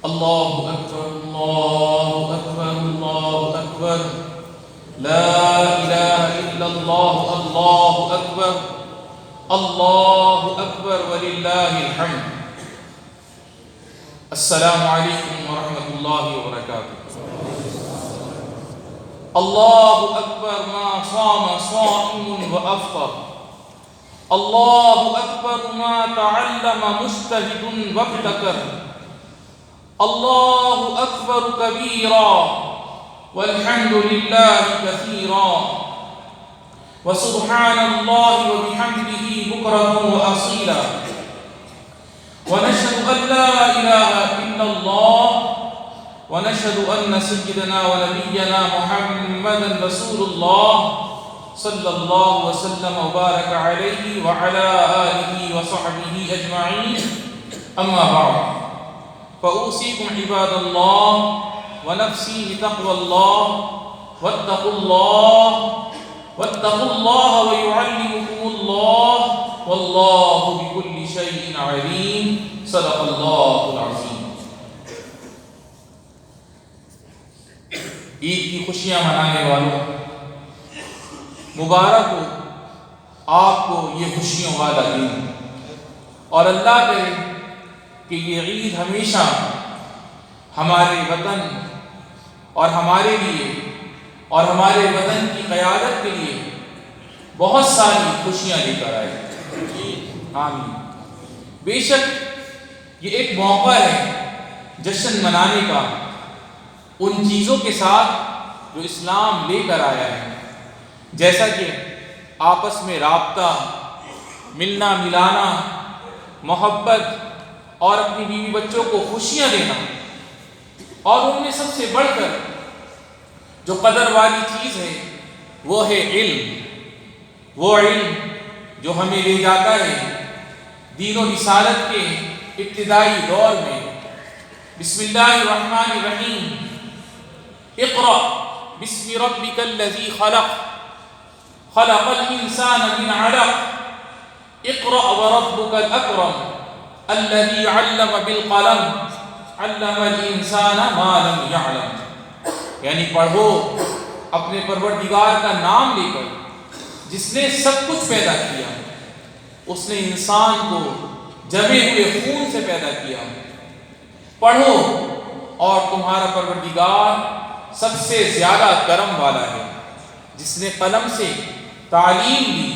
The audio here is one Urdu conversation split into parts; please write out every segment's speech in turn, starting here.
الله أكبر الله أكبر الله أكبر لا إله إلا الله الله أكبر الله أكبر ولله الحمد. السلام عليكم ورحمة الله وبركاته. الله أكبر ما صام صائم وأفطر. الله أكبر ما تعلم مجتهد وابتكر. الله أكبر كبيرا والحمد لله كثيرا وسبحان الله وبحمده بكرة وأصيلا. ونشهد أن لا إله إلا الله ونشهد أن سيدنا ونبينا محمدا رسول الله صلى الله وسلم وبارك عليه وعلى آله وصحبه أجمعين. أما بعد فأوصيكم عباد الله ونفسي بتقوى الله واتقوا الله ويعلمكم الله والله بكل شيء عليم. صدق الله العظيم. عید کی خوشیاں منانے والوں، مبارک ہو آپ کو یہ خوشیوں والا دن، اور اللہ کرے کہ یہ عید ہمیشہ ہمارے وطن اور ہمارے لیے اور ہمارے وطن کی قیادت کے لیے بہت ساری خوشیاں لے کر آئے. آمین. بے شک یہ ایک موقع ہے جشن منانے کا ان چیزوں کے ساتھ جو اسلام لے کر آیا ہے، جیسا کہ آپس میں رابطہ، ملنا ملانا، محبت اور اپنی بیوی بچوں کو خوشیاں دینا، اور ان میں سب سے بڑھ کر جو قدر والی چیز ہے وہ ہے علم. وہ علم جو ہمیں لے جاتا ہے دین و رسالت کے ابتدائی دور میں. بسم اللہ الرحمن الرحیم. اقرأ بسم ربک الذی خلق خلق الانسان من علق اقرأ وربک الاکرم الذی علم بالقلم علم الانسان ما لم يعلم. یعنی پڑھو اپنے پروردگار کا نام لے کر جس نے سب کچھ پیدا کیا. اس نے انسان کو جمے ہوئے خون سے پیدا کیا. پڑھو اور تمہارا پروردگار سب سے زیادہ کرم والا ہے جس نے قلم سے تعلیم دی،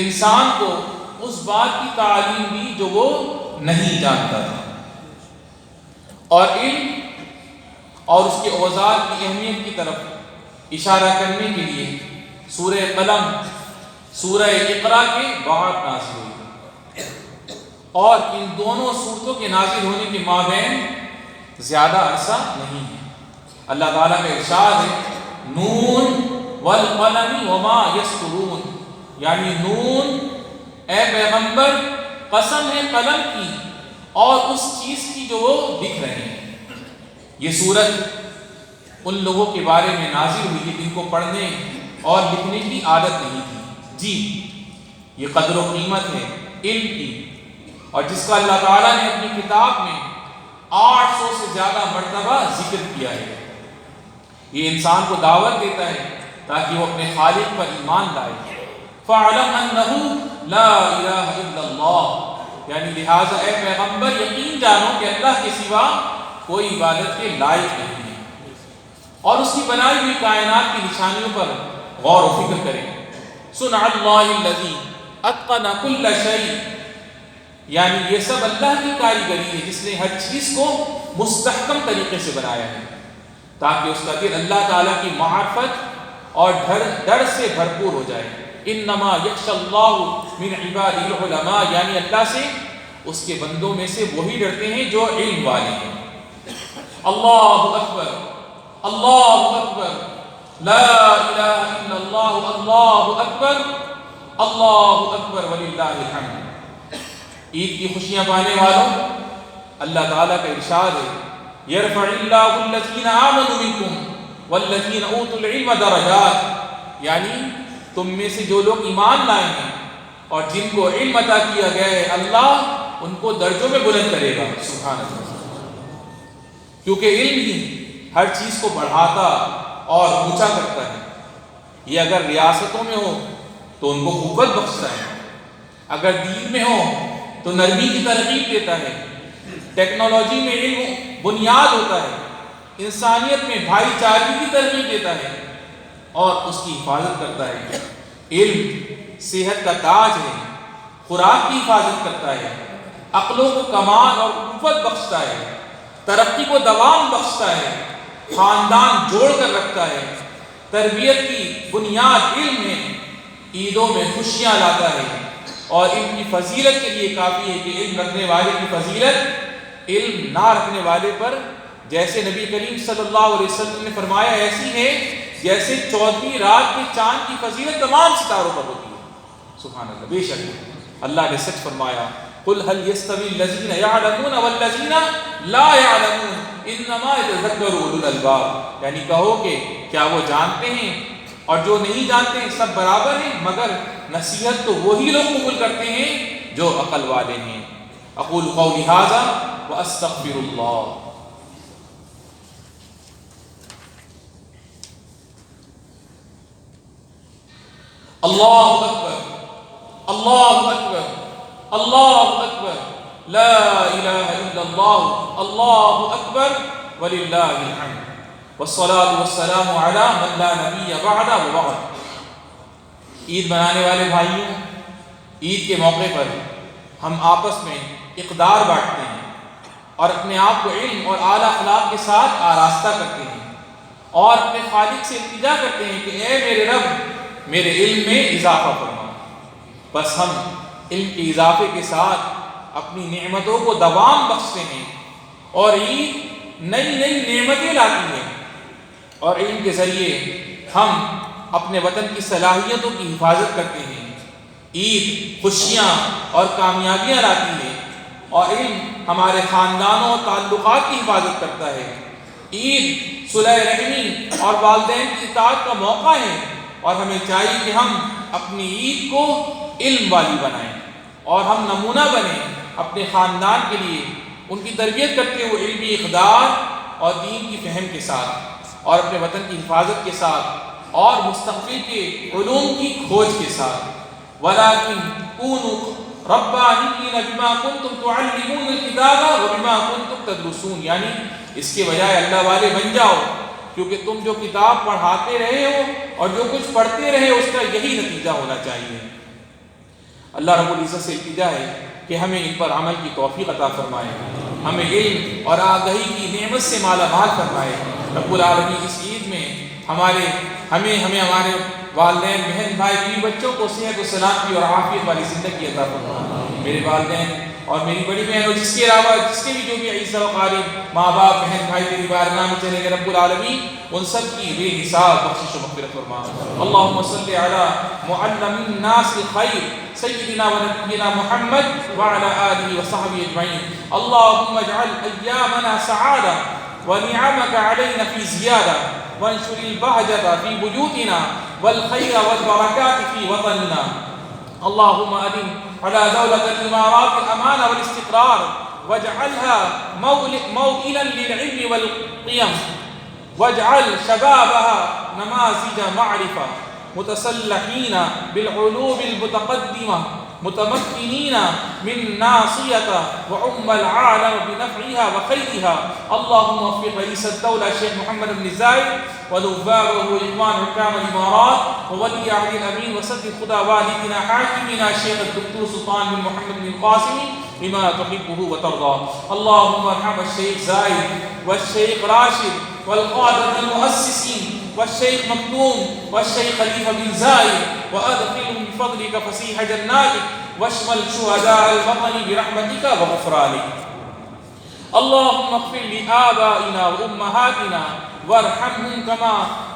انسان کو اس بات کی تعلیم دی جو وہ نہیں جانتا تھا. اور علم اور اس کے اوزار کی اہمیت کی طرف اشارہ کرنے کے لیے سورہ قلم سورہ اقرا کے بعد نازل ہوئی، اور ان دونوں سورتوں کے نازل ہونے کے مابین زیادہ عرصہ نہیں ہے. اللہ تعالیٰ کا ارشاد ہے نون والقلم وما یسطرون، یعنی نون اے پیغمبر قسم ہے قلم کی اور اس چیز کی جو وہ لکھ رہے ہیں. یہ سورت ان لوگوں کے بارے میں نازل ہوئی کہ جن کو پڑھنے اور لکھنے کی عادت نہیں تھی. جی یہ قدر و قیمت ہے علم کی، اور جس کا اللہ تعالیٰ نے اپنی کتاب میں 800 سے زیادہ مرتبہ ذکر کیا ہے. یہ انسان کو دعوت دیتا ہے تاکہ وہ اپنے خالق پر ایمان لائے. فَاعْلَمْ أَنَّهُ لَا إِلَهَ إِلَّا اللَّهُ، یعنی لہٰذا اے پیغمبر یقین جانو کہ اللہ کے سوا کوئی عبادت کے لائق نہیں ہے، اور اس کی بنائی ہوئی کائنات کی نشانیوں پر غور و فکر کریں. صنع اللہ الذی اتقن کل شیء، یعنی یہ سب اللہ کی کاریگری ہے جس نے ہر چیز کو مستحکم طریقے سے بنایا ہے تاکہ اس کا دل اللہ تعالیٰ کی معرفت اور ڈر سے بھرپور ہو جائے. انما یخشی اللہ من عبادہ العلماء، یعنی اللہ سے اس کے بندوں میں سے وہی ڈرتے ہیں جو علم والے ہیں. اللہ اکبر اللہ اکبر لا الہ الا اللہ اللہ اکبر اللہ اکبر وللہ الحمد. عید کی خوشیاں پانے والوں، اللہ تعالیٰ کا ارشاد ہے یرفع اللہ الذین آمنوا منکم والذین اوتوا العلم درجات، یعنی تم میں سے جو لوگ ایمان لائے ہیں اور جن کو علم عطا کیا گیا ہے اللہ ان کو درجوں میں بلند کرے گا. سبحان اللہ. کیونکہ علم ہی ہر چیز کو بڑھاتا اور اونچا کرتا ہے۔ یہ اگر ریاستوں میں ہو تو ان کو قوت بخشتا ہے، اگر دین میں ہو تو نرمی کی ترغیب دیتا ہے، ٹیکنالوجی میں علم بنیاد ہوتا ہے، انسانیت میں بھائی چارگی کی ترغیب دیتا ہے اور اس کی حفاظت کرتا ہے۔ علم صحت کا تاج ہے، خوراک کی حفاظت کرتا ہے، عقلوں کو کمال اور قوت بخشتا ہے، ترقی کو دوام بخشتا ہے، خاندان جوڑ کر رکھتا ہے، تربیت کی بنیاد علم ہے، عیدوں میں خوشیاں لاتا ہے، اور علم کی فضیلت کے لیے کافی ہے کہ علم رکھنے والے کی فضیلت علم نہ رکھنے والے پر، جیسے نبی کریم صلی اللہ علیہ وسلم نے فرمایا، ایسی ہے جیسے 14ویں رات کے چاند کی فضیلت تمام ستاروں پر ہوتی ہے۔ سبحان اللہ، بے شک اللہ نے سچ فرمایا، قل هل يستوي الذين يعلمون والذين لا يعلمون انما يتذكر اولو الالباب، یعنی کہو کہ کیا وہ جانتے ہیں اور جو نہیں جانتے ہیں سب برابر ہیں، مگر نصیحت تو وہی لوگ قبول کرتے ہیں جو عقل والے ہیں۔ اقول قولی ھذا واستغفر اللہ۔ اللہ اکبر، اللہ اکبر، اللہ اکبر، لا الہ الا اللہ، اللہ اکبر وللہ الحمد، والصلاة والسلام علی من لا نبی بعد وبعد۔ عید منانے والے بھائیوں، عید کے موقع پر ہم آپس میں اقدار بانٹتے ہیں اور اپنے آپ کو علم اور اعلیٰ اخلاق کے ساتھ آراستہ کرتے ہیں اور اپنے خالق سے التجا کرتے ہیں کہ اے میرے رب، میرے علم میں اضافہ فرما۔ بس ہم علم کے اضافے کے ساتھ اپنی نعمتوں کو دوام بخشتے ہیں، اور عید نئی نئی نعمتیں لاتی ہے، اور علم کے ذریعے ہم اپنے وطن کی صلاحیتوں کی حفاظت کرتے ہیں۔ عید خوشیاں اور کامیابیاں لاتی ہے، اور علم ہمارے خاندانوں اور تعلقات کی حفاظت کرتا ہے۔ عید صلح رحمی اور والدین کی اطاعت کا موقع ہے، اور ہمیں چاہیے کہ ہم اپنی عید کو علم والی بنائیں اور ہم نمونہ بنیں اپنے خاندان کے لیے، ان کی تربیت کرتے ہوئے علمی اقدار اور دین کی فہم کے ساتھ، اور اپنے وطن کی حفاظت کے ساتھ، اور مستقبل کے علوم کی کھوج کے ساتھ۔ وَلَٰكِن كُونُوا رَبَّانِيِّينَ بِمَا كُنتُمْ تُعَلِّمُونَ الْكِتَابَ وَبِمَا كُنتُمْ تَدْرُسُونَ، یعنی اس کے بجائے اللہ والے بن جاؤ، کیونکہ تم جو کتاب پڑھاتے رہے ہو اور جو کچھ پڑھتے رہے اس کا یہی نتیجہ ہونا چاہیے۔ اللہ رب العزت سے التجا ہے کہ ہمیں ان پر عمل کی توفیق عطا فرمائے، ہمیں علم اور آگہی کی نعمت سے مالا مال فرمائے۔ رب العالمین اس عید میں ہمیں ہمارے والدین، بہن بھائی، بیوی بچوں کو صحت و سلامتی اور عافیت والی زندگی عطا فرمائے۔ میرے والدین اور میری بڑی بہن اور جس کے علاوہ جس کے بھی جو بھی عزیز و اقارب، ماں باپ، بہن بھائی تیری بارگاہ میں چلے گئے، رب العالمین ان سب کی بے حساب بخشش و مغفرت فرما۔ اللہم صلی علی معلم الناس الخیر سیدنا و نبینا محمد وعلی آلہ وصحبہ اجمعین۔ اللہم اجعل ایامنا سعادہ ونعمك علينا في زيادة، وانشر البهجة في بيوتنا والخير والبركات في وطننا۔ اللهم أدم على دولة الإمارات الأمان والاستقرار، واجعلها موئلا للعلم والقيم، واجعل شبابها نماذج معرفة متسلحين بالعلوم المتقدمة متمكنين من ناصية وعم العالم بنفعها وخيرها۔ اللهم وفق رئيس الدولة الشيخ محمد بن زايد ونوابه وإخوان حكام الإمارات وولي عهد الأمين وسدد خدا والدنا حاكمنا الشيخ الدكتور سلطان بن محمد بن القاسم بما تحبه وترضى۔ اللهم ارحم الشيخ زايد والشيخ راشد والقادة المؤسسين والشيخ مكتوم والشيخ خليفة بن زايد، وأدخلهم بفضلك فسيح جناتك، واشمل شهداء الوطن برحمتك وغفرانك۔ اللهم اغفر لآبائنا وأمهاتنا وارحمهم كما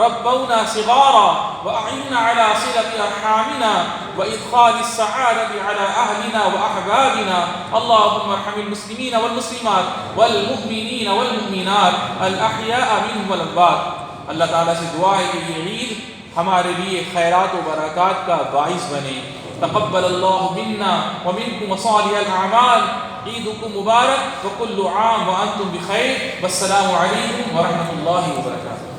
ربونا صغارا، وأعنا على صلة أرحامنا وإدخال السعادة على أهلنا وأحبابنا۔ اللهم ارحم المسلمين والمسلمات والمؤمنين والمؤمنات الأحياء منهم والأموات۔ اللہ تعالیٰ سے دعا ہے کہ یہ عید ہمارے لیے خیرات و برکات کا باعث بنے، تقبل الله منا ومنكم صالح الأعمال. عيدكم مبارك وكل عام وأنتم بخير. والسلام عليكم ورحمة الله وبركاته.